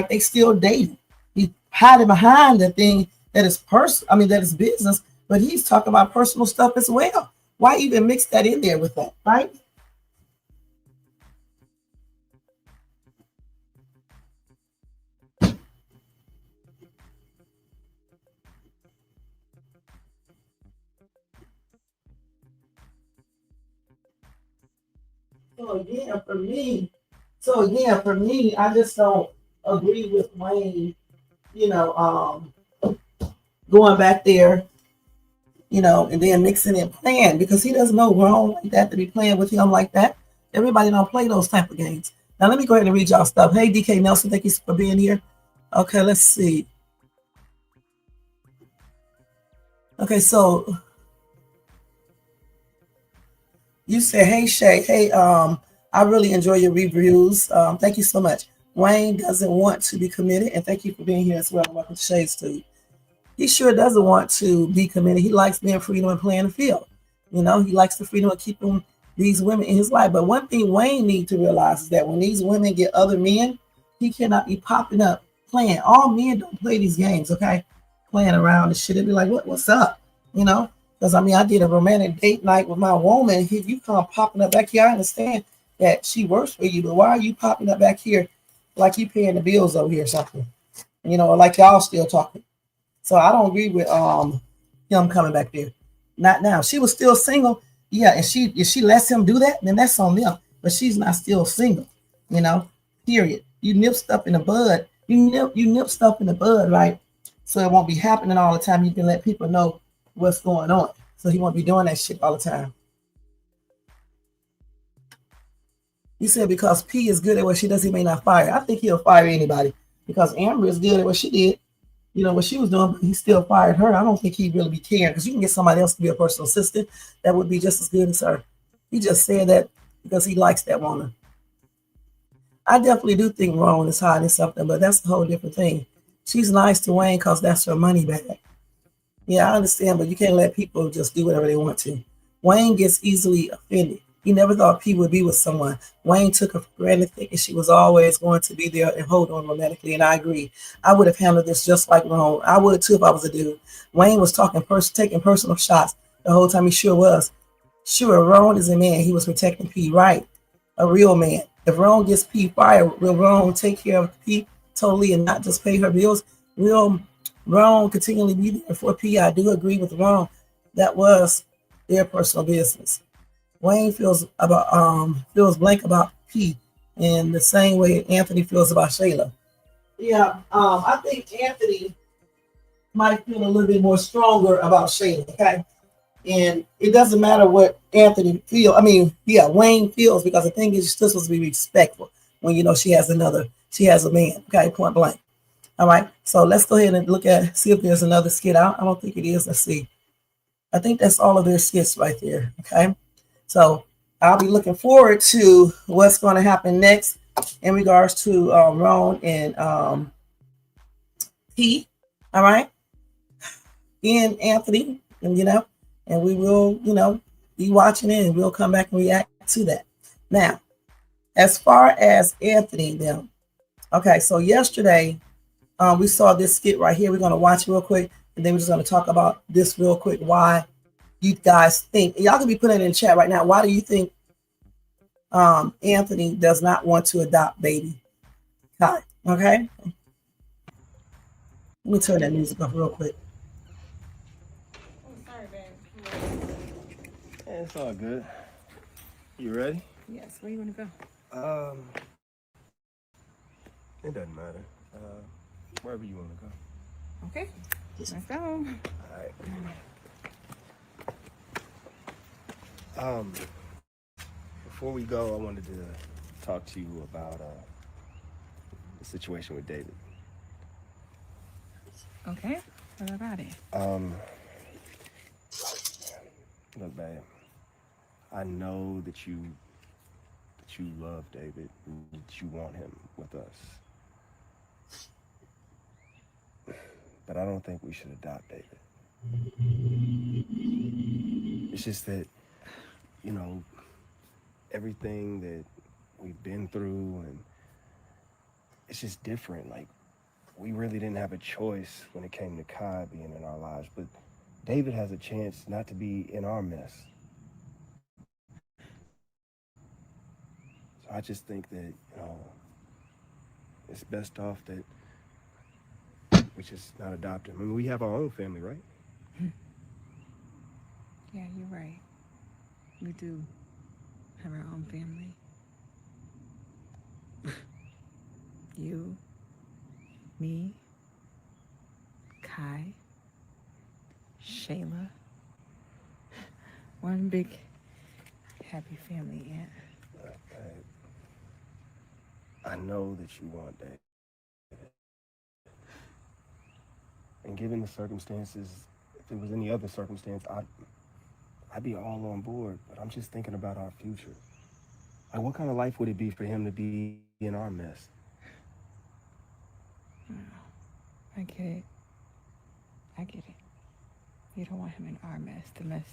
they still dating. He's hiding behind the thing that is that is business, but he's talking about personal stuff as well. Why even mix that in there with that, right? So again, for me, I just don't agree with Wayne, going back there, and then mixing and playing because he doesn't know wrong like that to be playing with him like that. Everybody don't play those type of games. Now let me go ahead and read y'all stuff. Hey, DK Nelson, thank you for being here. Okay, let's see. Okay, so you said, hey, Shay, hey, I really enjoy your reviews. Thank you so much. Wayne doesn't want to be committed, and thank you for being here as well. Welcome to Shades too. He sure doesn't want to be committed. He likes being freedom and playing the field. He likes the freedom of keeping these women in his life. But one thing Wayne needs to realize is that when these women get other men, he cannot be popping up playing. All men don't play these games, okay? Playing around and shit. It'd be like, what's up? Because I did a romantic date night with my woman. If you come popping up back here, I understand that she works for you, but why are you popping up back here like you paying the bills over here or something? Or like y'all still talking. So I don't agree with him coming back there. Not now. She was still single. Yeah, and if she lets him do that, then that's on them. But she's not still single, period. You nip stuff in the bud. You nip stuff in the bud, right? So it won't be happening all the time. You can let people know what's going on. So he won't be doing that shit all the time. You said because P is good at what she does, he may not fire. I think he'll fire anybody because Amber is good at what she did. What she was doing, but he still fired her. I don't think he'd really be caring because you can get somebody else to be a personal assistant that would be just as good as her. He just said that because he likes that woman. I definitely do think Rone is hiding something, but that's a whole different thing. She's nice to Wayne because that's her money bag. Yeah, I understand, but you can't let people just do whatever they want to. Wayne gets easily offended. He never thought P would be with someone. Wayne took her for granted, thinking she was always going to be there and hold on romantically, and I agree. I would have handled this just like Rone. I would too if I was a dude. Wayne was taking personal shots the whole time. He sure was. Sure, Rone is a man. He was protecting P, right? A real man. If Rone gets P fired, will Rone take care of P totally and not just pay her bills? Will Rone continually be there for P? I do agree with Rone. That was their personal business. Wayne feels blank about P in the same way Anthony feels about Shayla. Yeah, I think Anthony might feel a little bit more stronger about Shayla, okay? And it doesn't matter what Anthony feels. Wayne feels, because the thing is, you're still supposed to be respectful when she has a man, okay, point blank. All right, so let's go ahead and see if there's another skit out. I don't think it is. Let's see. I think that's all of their skits right there, okay? So I'll be looking forward to what's going to happen next in regards to Rone and P. All right, and Anthony, and we will, be watching it, and we'll come back and react to that. Now, as far as Anthony, them, okay. So yesterday, we saw this skit right here. We're going to watch it real quick, and then we're just going to talk about this real quick. Why you guys think, y'all can be putting it in the chat right now, why do you think Anthony does not want to adopt baby Kai. Okay? Let me turn that music off real quick. Oh, sorry, babe. Yeah, it's all good. You ready? Yes, where you want to go? It doesn't matter. Wherever you want to go. Okay, let's go. All right. Before we go, I wanted to talk to you about the situation with David. Okay, what about it? Look, babe, I know that you love David, and that you want him with us. But I don't think we should adopt David. It's just that, you know, everything that we've been through, and it's just different. Like, we really didn't have a choice when it came to Kai being in our lives, but David has a chance not to be in our mess. So I just think that, you know, it's best off that we just not adopt him. I mean, we have our own family, right? Yeah, you're right. We do have our own family. You, me, Kai, Shayla. One big happy family, Aunt. I know that you want David. And given the circumstances, if it was any other circumstance, I'd be all on board. But I'm just thinking about our future. Like, what kind of life would it be for him to be in our mess? I get it. I get it. You don't want him in our mess, the mess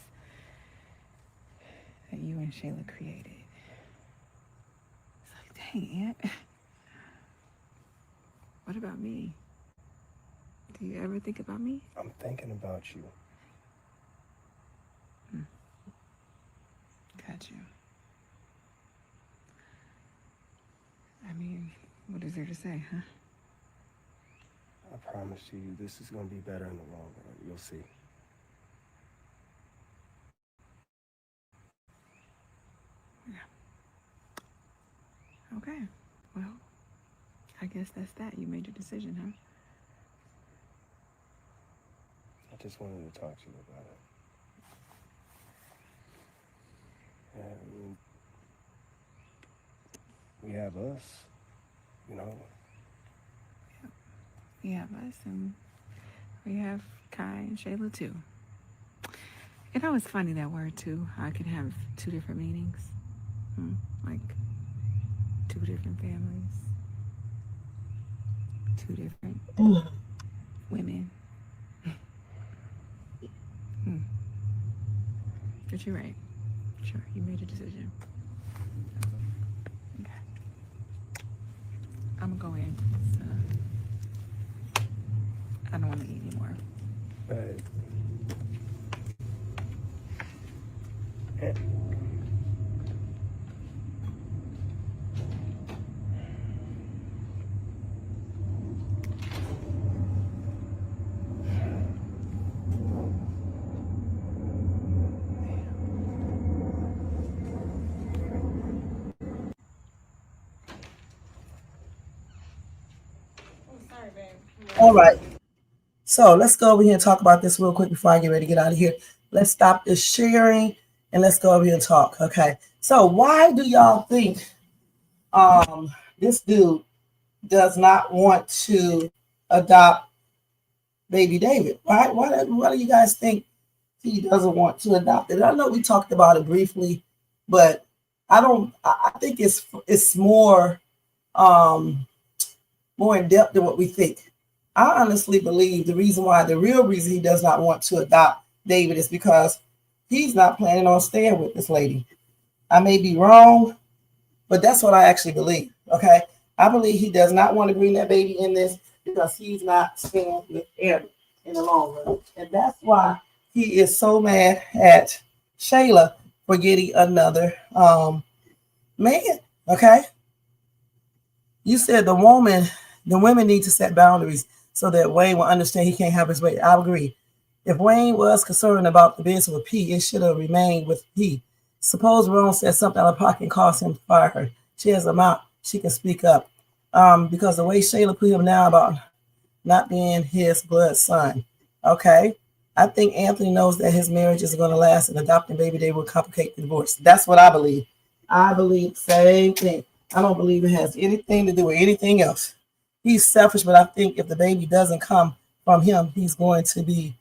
that you and Shayla created. It's like, dang, Aunt. What about me? Do you ever think about me? I'm thinking about you. Got you. I mean, what is there to say, huh? I promise you, this is going to be better in the long run. You'll see. Yeah. Okay. Well, I guess that's that. You made your decision, huh? I just wanted to talk to you about it. And we have us, you know. We have us, and we have Kai and Shayla, too. It's always funny, that word, too. How it can have two different meanings. Like, two different families. Two different women. But you're right. Sure, you made a decision. Okay. I'm gonna go in. I don't want to eat anymore. But All right. So let's go over here and talk about this real quick before I get ready to get out of here. Let's stop this sharing and let's go over here and talk. Okay. So why do y'all think this dude does not want to adopt baby David? Why do you guys think he doesn't want to adopt it? I know we talked about it briefly, but I think it's more more in depth than what we think. I honestly believe the real reason he does not want to adopt David is because he's not planning on staying with this lady. I may be wrong, but that's what I actually believe. Okay. I believe he does not want to bring that baby in this because he's not staying with Piarry in the long run. And that's why he is so mad at Shayla for getting another man. Okay. You said the women need to set boundaries so that Wayne will understand he can't have his way. I agree. If Wayne was concerned about the business with P, it should have remained with P. Suppose Rone said something out of pocket and caused him to fire her. She has a mouth. She can speak up. Because the way Shayla put him down about not being his blood son. Okay. I think Anthony knows that his marriage isn't going to last and adopting baby they will complicate the divorce. That's what I believe. I believe the same thing. I don't believe it has anything to do with anything else. He's selfish, but I think if the baby doesn't come from him, he's going to be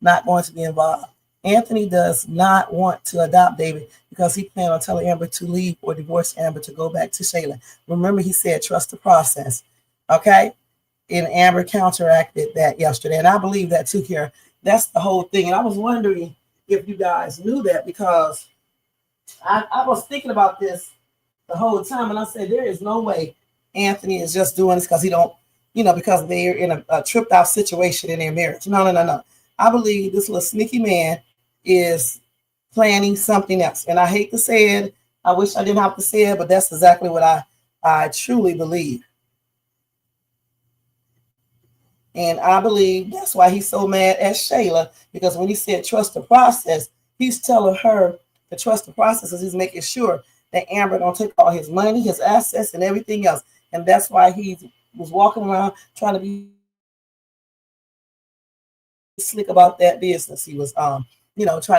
not going to be involved. Anthony does not want to adopt David because he planned on telling Amber to leave or divorce Amber to go back to Shayla. Remember, he said trust the process. Okay? And Amber counteracted that yesterday. And I believe that too, Kara. That's the whole thing. And I was wondering if you guys knew that because I was thinking about this the whole time. And I said, there is no way Anthony is just doing this because he don't, because they're in a tripped out situation in their marriage. No. I believe this little sneaky man is planning something else. And I hate to say it. I wish I didn't have to say it, but that's exactly what I truly believe. And I believe that's why he's so mad at Shayla, because when he said trust the process, he's telling her to trust the process because he's making sure that Amber don't take all his money, his assets, and everything else. And that's why he was walking around trying to be slick about that business. He was, trying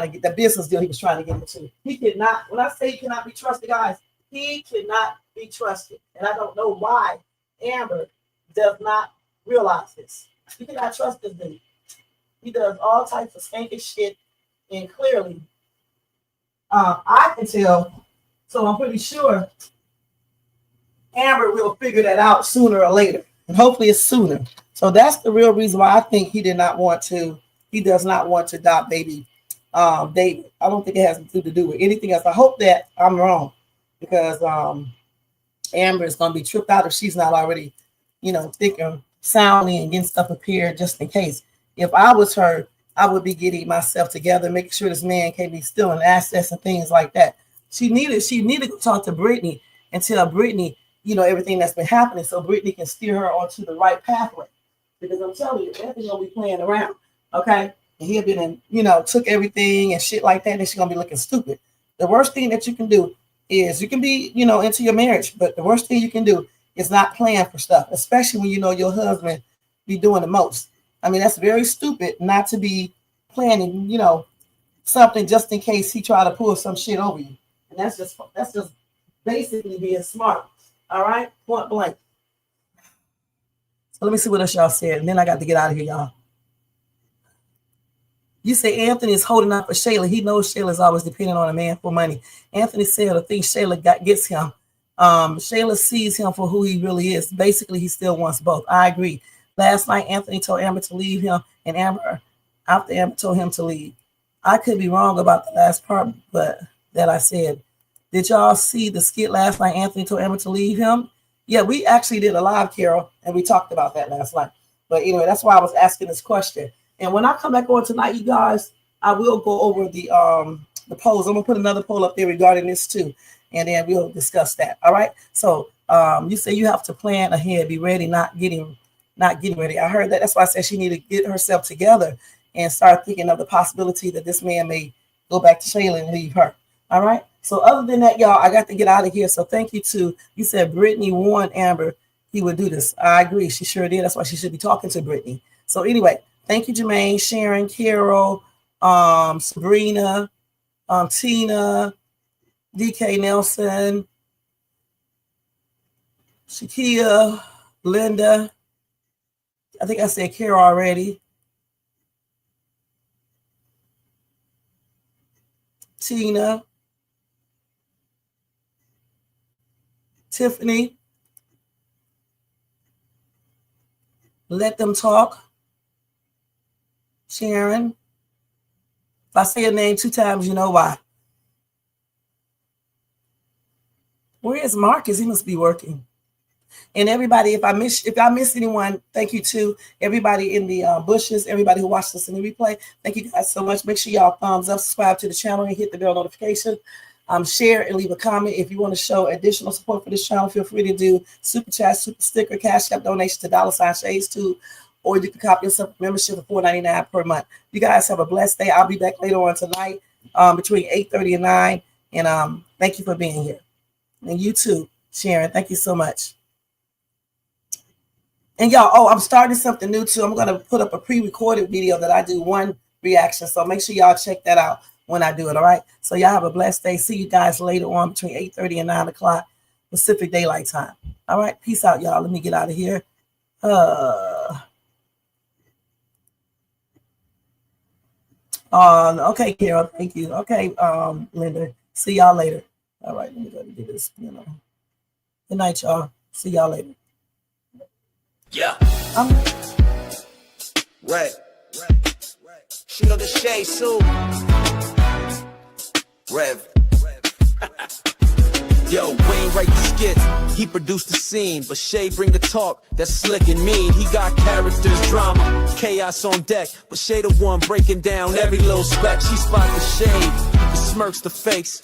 to get the business deal he was trying to get into. He cannot, when I say he cannot be trusted, guys, he cannot be trusted. And I don't know why Amber does not realize this. He cannot trust this dude. He does all types of skanky shit, and clearly, I can tell. So I'm pretty sure Amber will figure that out sooner or later, and hopefully it's sooner. So that's the real reason why I think he does not want to adopt baby David. I don't think it has anything to do with anything else. I hope that I'm wrong, because Amber is going to be tripped out if she's not already, thinking soundly and getting stuff prepared just in case. If I was her, I would be getting myself together, making sure this man can't be stealing assets and things like that. She needed to talk to Brittany and tell Brittany, everything that's been happening, so Brittany can steer her onto the right pathway. Because I'm telling you, Anthony's gonna be playing around, okay? And he'll be took everything and shit like that, and she's gonna be looking stupid. The worst thing that you can do is you can be, into your marriage, but the worst thing you can do is not plan for stuff, especially when your husband be doing the most. I mean, that's very stupid not to be planning, something just in case he try to pull some shit over you. And that's just basically being smart. All right, point blank. So let me see what else y'all said, and then I got to get out of here, y'all. You say Anthony is holding out for Shayla. He knows Shayla is always depending on a man for money. Anthony said the thing Shayla gets him. Shayla sees him for who he really is. Basically, he still wants both. I agree. Last night, Anthony told Amber to leave him, and Amber told him to leave. I could be wrong about the last part, but that I said. Did y'all see the skit last night? Anthony told Amber to leave him. Yeah, we actually did a live, Carol, and we talked about that last night. But anyway, that's why I was asking this question. And when I come back on tonight, you guys, I will go over the polls. I'm gonna put another poll up there regarding this too, and then we'll discuss that. All right. So you say you have to plan ahead, be ready, not getting ready. I heard that. That's why I said she needed to get herself together and start thinking of the possibility that this man may go back to Shayla and leave her. All right. So other than that, y'all, I got to get out of here. So thank you you said Brittany warned Amber he would do this. I agree. She sure did. That's why she should be talking to Brittany. So anyway, thank you, Jermaine, Sharon, Carol, Sabrina, Tina, DK Nelson, Shakia, Linda. I think I said Carol already. Tina, Tiffany, let them talk. Sharon, if I say your name 2 times, you know why. Where is Marcus? He must be working. And everybody, if I miss anyone, thank you to everybody in the bushes, everybody who watched us in the replay. Thank you guys so much. Make sure y'all thumbs up, subscribe to the channel, and hit the bell notification. Share and leave a comment. If you want to show additional support for this channel, feel free to do super chat, super sticker, cash app donation to $Shades2, or you can copy yourself a membership for $4.99 per month. You guys have a blessed day. I'll be back later on tonight between 8:30 and 9. And thank you for being here. And you too, Sharon. Thank you so much. And y'all, I'm starting something new too. I'm going to put up a pre-recorded video that I do one reaction. So make sure y'all check that out when I do it. All right. So y'all have a blessed day. See you guys later on between 8:30 and 9 o'clock Pacific Daylight Time. All right. Peace out, y'all. Let me get out of here. Okay, Carol. Thank you. Okay, Linda. See y'all later. All right. Let me go and do this. Good night, y'all. See y'all later. Yeah. Right. Shoot up the shade soon. Rev. Yo, Wayne write the skits, he produced the scene, but Shay bring the talk that's slick and mean. He got characters, drama, chaos on deck, but Shay the one breaking down every little speck. She spot the shade, the smirks, the fakes,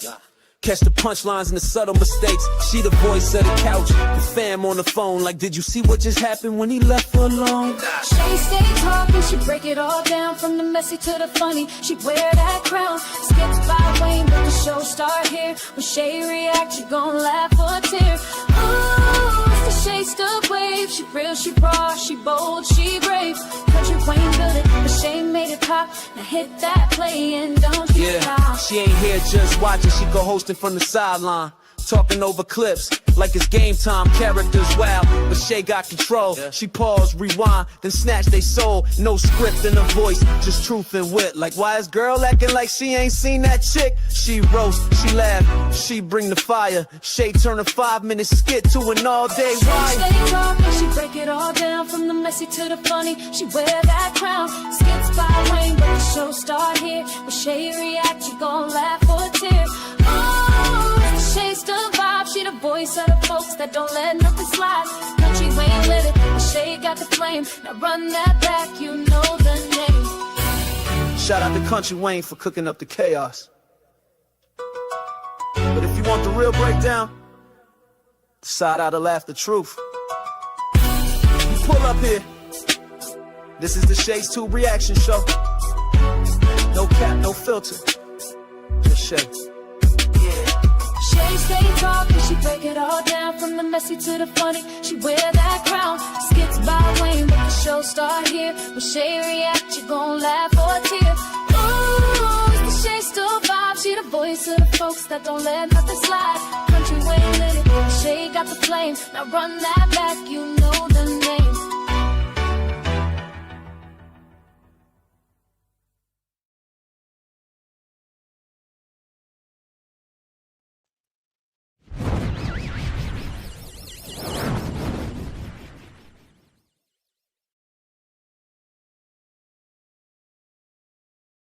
catch the punchlines and the subtle mistakes. She the voice of the couch, the fam on the phone, like, did you see what just happened when he left her alone? She stay talking, she break it all down, from the messy to the funny. She wear that crown, skits by Wayne, but the show start here. When Shay react, you gon' laugh or tear. Ooh, it's the Shay stuck wave. She real, she raw, she bold, she brave. Kountry Wayne built it, but Shay made it pop. Now hit that play and don't you stop. She ain't here just watching, she co-hosting from the sideline, talking over clips like it's game time. Characters wild, but Shay got control. She pause, rewind, then snatch they soul. No script in her voice, just truth and wit. Like, why is girl acting like she ain't seen that chick? She roast, she laugh, she bring the fire. Shay turn a 5-minute skit to an all-day ride. She stay talking, she break it all down, from the messy to the funny. She wear that crown, skits by Wayne, but the show start here. When Shay react, you gon' laugh or tear. Shay's the vibe, she the voice of the folks that don't let nothing slide. Kountry Wayne lit it, but Shay got the flame. Now run that back, you know the name. Shout out to Kountry Wayne for cooking up the chaos. But if you want the real breakdown, side out to laugh the truth. You pull up here. This is the Shades 2 reaction show. No cap, no filter. Just Shay. Shay stay talking, she break it all down, from the messy to the funny. She wear that crown, skits by Wayne, but the show start here. When Shay react, you gon' laugh or tear. Ooh, it's the Shay still vibe, she the voice of the folks that don't let nothing slide. Kountry Wayne lit it, Shay got the flame. Now run that back, you know the name.